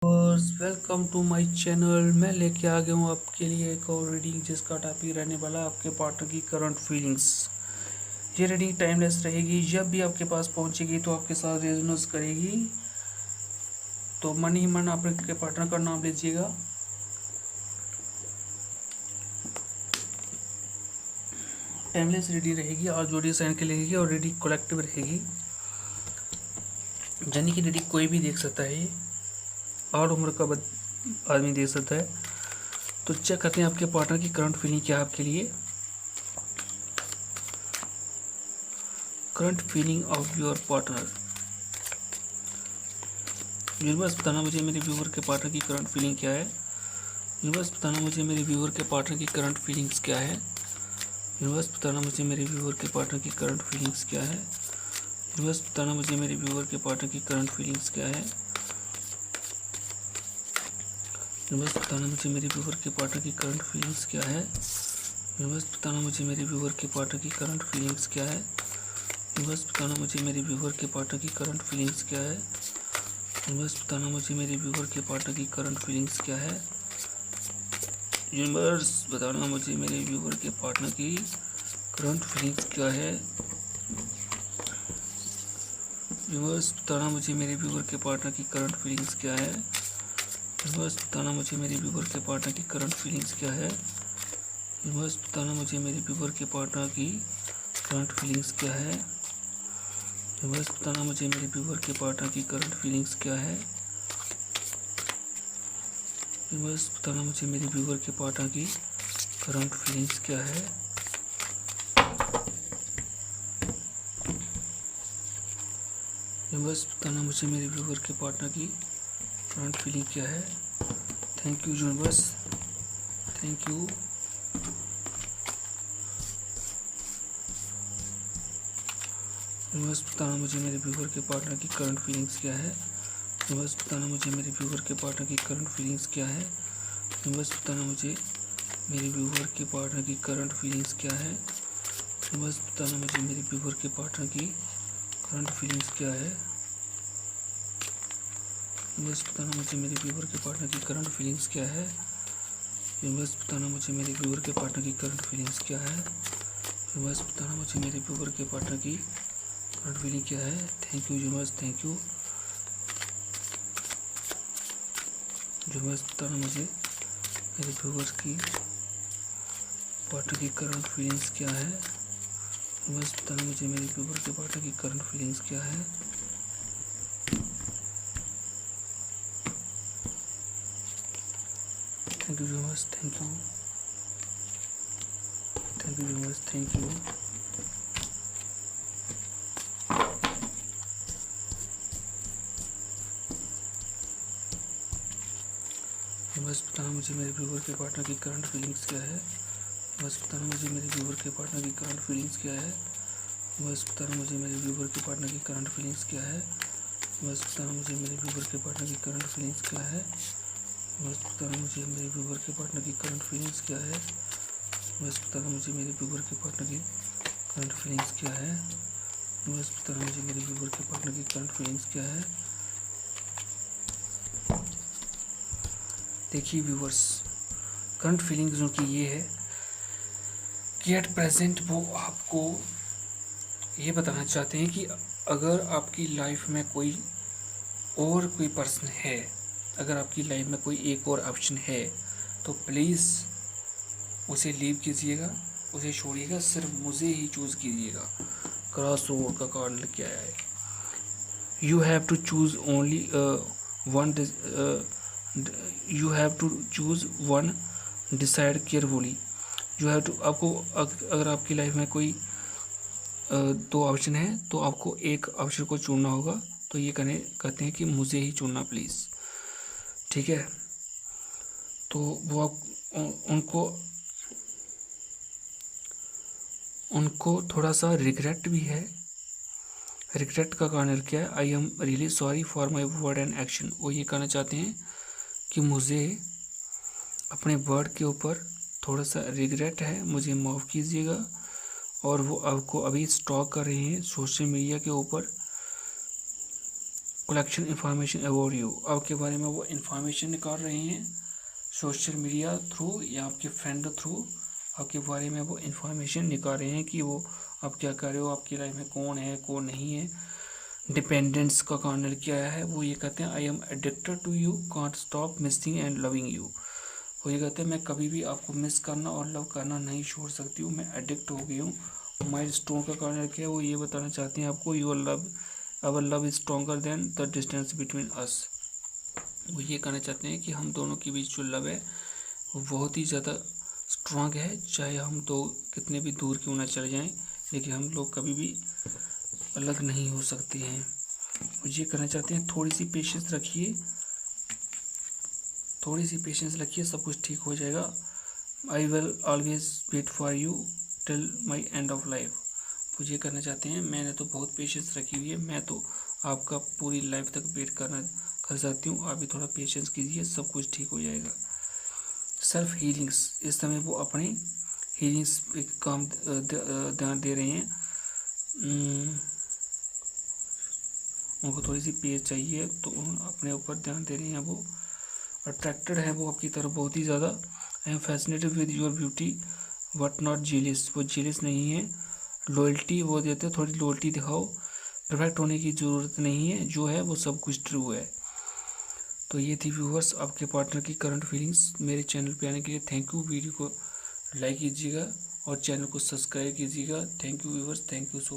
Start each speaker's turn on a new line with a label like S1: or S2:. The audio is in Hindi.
S1: Welcome to my channel. मैं लेके आ गया हूँ आपके लिए एक और रीडिंग जिसका टॉपिक रहने वाला है आपके पार्टनर की करंट फीलिंग्स। ये रीडिंग टाइमलेस रहेगी, जब भी आपके पास पहुँचेगी तो आपके साथ रेजोनेंस करेगी। तो मन ही मन आपके पार्टनर का नाम लीजिएगा। टाइमलेस रीडिंग रहेगी और जोड़ी साइन के रहेगी और रीडिंग कलेक्टिव रहेगी, यानी कि रीडिंग कोई भी देख सकता है, और उम्र का आदमी देख सकता है। तो चेक करते हैं आपके पार्टनर की करंट फीलिंग क्या है आपके लिए। Current feeling of your partner. Universe बताना मुझे मेरे व्यूअर के पार्टनर की करंट फीलिंग क्या है। यूनिवर्स बताना मुझे मेरे व्यूअर के पार्टनर की करंट फीलिंग्स क्या है। यूनिवर्स बताना मुझे मेरे व्यूअर के पार्टनर की करंट फीलिंग्स क्या है। यूनिवर्स बताना मुझे मेरे व्यूअर के पार्टनर की करंट फीलिंग्स क्या है। यूनिवर्स बताना मुझे मेरे व्यूअर के पार्टनर की करंट फीलिंग्स क्या है। यूनिवर्स बताना मुझे मेरे व्यूअर के पार्टनर की करंट फीलिंग्स क्या है। यूनिवर्स बताना मुझे मेरे व्यूअर के पार्टनर की करंट फीलिंग्स क्या है। यूनिवर्स बताना मुझे मेरे व्यूअर के पार्टनर की करंट फीलिंग्स क्या है। यूनिवर्स बताना मुझे मेरे व्यूअर के पार्टनर की करंट फीलिंग्स क्या है। यूनिवर्स बताना मुझे मेरे व्यूअर के पार्टनर की करंट फीलिंग्स क्या है। यूनिवर्स बताना मुझे मेरे व्यूअर के पार्टनर की करंट फीलिंग्स क्या है। यूनिवर्स बताना मुझे मेरे व्यूअर के पार्टनर की करंट फीलिंग्स क्या है। यूनिवर्स बताना मुझे मेरे व्यूअर के पार्टनर की करंट फीलिंग्स क्या है। यूनिवर्स बताना मुझे मेरे व्यूअर के पार्टनर की करंट फीलिंग्स क्या है। यूनिवर्स बताना मुझे मेरे व्यूअर के पार्टनर की करंट फीलिंग क्या है। Thank you universe, thank you. Universe बताना मुझे मेरे व्यूअर के पार्टनर की करंट फीलिंग्स क्या है। यूनिवर्स बताना मुझे मेरे व्यूअर के पार्टनर की करंट फीलिंग्स क्या है। यूनिवर्स बताना मुझे मेरे व्यूअर के पार्टनर की करंट फीलिंग्स क्या है। यूनिवर्स बताना मुझे मेरे व्यूअर के पार्टनर की करंट फीलिंग्स क्या है। यूनिवर्स बताना मुझे मेरे व्यूअर के पार्टनर की करंट फीलिंग्स क्या है। यूनिवर्स बताना मुझे मेरे व्यूअर के पार्टनर की करंट फीलिंग्स क्या है। यूनिवर्स बताना मुझे मेरे व्यूअर के पार्टनर की करंट फीलिंग क्या है। Thank you universe, thank you. Universe बताना मुझे मेरे व्यूअर की पार्टनर की करंट फीलिंग्स क्या है। यूनिवर्स बताना मुझे मेरे व्यूअर के पार्टनर की करंट फीलिंग्स क्या है। Thank you universe, thank you. Thank you universe, thank you. Universe बताना मुझे मेरे व्यूअर के पार्टनर की करंट फीलिंग्स क्या है। यूनिवर्स बताना मुझे मेरे व्यूअर के पार्टनर की करंट फीलिंग्स क्या है। यूनिवर्स बताना मुझे मेरे व्यूअर के पार्टनर की करंट फीलिंग्स क्या है। यूनिवर्स बताना मुझे मेरे व्यूअर के पार्टनर की करंट फीलिंग्स क्या है। यूनिवर्स बताना मुझे मेरे व्यूअर के पार्टनर की करंट फीलिंग्स क्या है। यूनिवर्स बताना मुझे मेरे व्यूअर के पार्टनर की करंट फीलिंग्स क्या है। यूनिवर्स बताना मुझे मेरे व्यूअर के पार्टनर की करंट फीलिंग्स क्या है। देखिए व्यूअर्स, करंट फीलिंग्स उनकी ये है कि एट प्रेजेंट वो आपको ये बताना चाहते हैं कि अगर आपकी लाइफ में कोई पर्सन है, अगर आपकी लाइफ में कोई एक और ऑप्शन है तो प्लीज़ उसे लीव कीजिएगा, उसे छोड़िएगा, सिर्फ मुझे ही चूज़ कीजिएगा। क्रॉस ओवर का कार्ड लेके आया है। You have to choose only one, you have to choose one, decide carefully. You have to, आपको अगर आपकी लाइफ में कोई दो ऑप्शन है तो आपको एक ऑप्शन को चुनना होगा। तो ये कहते हैं कि मुझे ही चुनना प्लीज़, ठीक है। तो वो आप उनको उनको थोड़ा सा रिग्रेट भी है। रिग्रेट का कारण क्या है? I am really sorry for my word and action. वो ये कहना चाहते हैं कि मुझे अपने वर्ड के ऊपर थोड़ा सा रिग्रेट है, मुझे माफ़ कीजिएगा। और वो आपको अभी स्टॉक कर रहे हैं सोशल मीडिया के ऊपर, कलेक्शन इंफॉर्मेशन अबाउट यू, आपके बारे में वो इंफॉर्मेशन निकाल रहे हैं सोशल मीडिया थ्रू या आपके फ्रेंड थ्रू, आपके बारे में वो इंफॉर्मेशन निकाल रहे हैं कि वो आप क्या कर रहे हो, आपकी लाइफ में कौन है कौन नहीं है, डिपेंडेंस का कॉर्नर क्या है। वो ये कहते हैं I am addicted to you, can't stop missing and loving you. वो ये कहते हैं मैं कभी भी आपको मिस करना और लव करना नहीं छोड़ सकती हूँ, मैं एडिक्ट हो गई हूँ। माइल स्टोन का कॉर्नर क्या है, वो ये बताना चाहते हैं आपको your love, our love is stronger than the distance between us. वो ये कहना चाहते हैं कि हम दोनों के बीच जो लव है वो बहुत ही ज़्यादा स्ट्रांग है, चाहे हम दो कितने भी दूर क्यों ना चले जाएं, लेकिन हम लोग कभी भी अलग नहीं हो सकते हैं। वो ये कहना चाहते हैं थोड़ी सी पेशेंस रखिए, थोड़ी सी पेशेंस रखिए, सब कुछ ठीक हो जाएगा। I will always wait for you till my end of life. वो ये करना चाहते हैं मैंने तो बहुत पेशेंस रखी हुई है, मैं तो आपका पूरी लाइफ तक वेट कर सकती हूँ, आप भी थोड़ा पेशेंस कीजिए, सब कुछ ठीक हो जाएगा। सेल्फ हीलिंग्स, इस समय वो अपने हीलिंग्स पे काम ध्यान दे रहे हैं। उनको थोड़ी सी पेस चाहिए तो अपने ऊपर ध्यान दे रहे हैं। वो अट्रैक्टेड है वो आपकी तरफ बहुत ही ज़्यादा। I am fascinated with your beauty but not jealous, वो जेलिस नहीं है। लॉयल्टी वो देते थोड़ी लॉयल्टी दिखाओ, परफेक्ट होने की ज़रूरत नहीं है, जो है वो सब कुछ ट्रू है। तो ये थी व्यूअर्स आपके पार्टनर की करंट फीलिंग्स। मेरे चैनल पे आने के लिए थैंक यू। वीडियो को लाइक कीजिएगा और चैनल को सब्सक्राइब कीजिएगा। Thank you viewers, thank you so